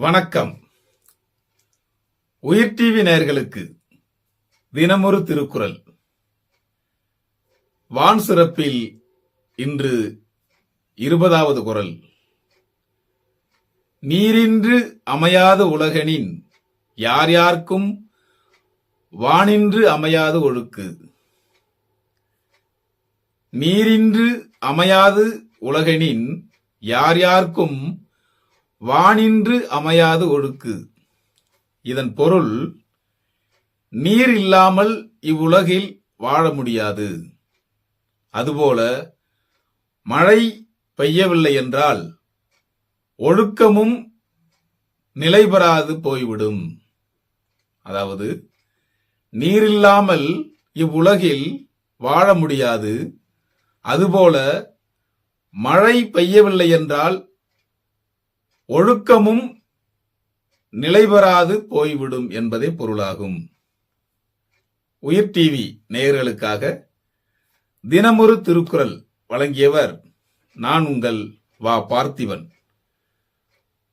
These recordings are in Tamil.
வணக்கம். உயிர் டிவி நேயர்களுக்கு தினமொரு திருக்குறள். வான் சிறப்பில் இன்று 20வது குறள். நீரின்று அமையாது உலகெனின் யார் யார்க்கும் வானின்று அமையாது ஒழுக்கு. நீரின்று அமையாது உலகெனின் யார் யார்க்கும் வானின்று அமையாது ஒழுக்கு. இதன் பொருள், நீர் இல்லாமல் இவ்வுலகில் வாழ முடியாது. அதுபோல மழை பெய்யவில்லை என்றால் ஒழுக்கமும் நிலைபெறாது போய்விடும். அதாவது, நீரில்லாமல் இவ்வுலகில் வாழ முடியாது. அதுபோல மழை பெய்யவில்லை என்றால் ஒழுக்கமும் நிலைபெறாது போய்விடும் என்பதே பொருளாகும். உயிர் டிவி நேயர்களுக்காக தினமொரு திருக்குறள் வழங்கியவர் நான் உங்கள் வா பார்த்திபன்.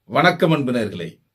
வணக்கம் அன்பு நேயர்களே.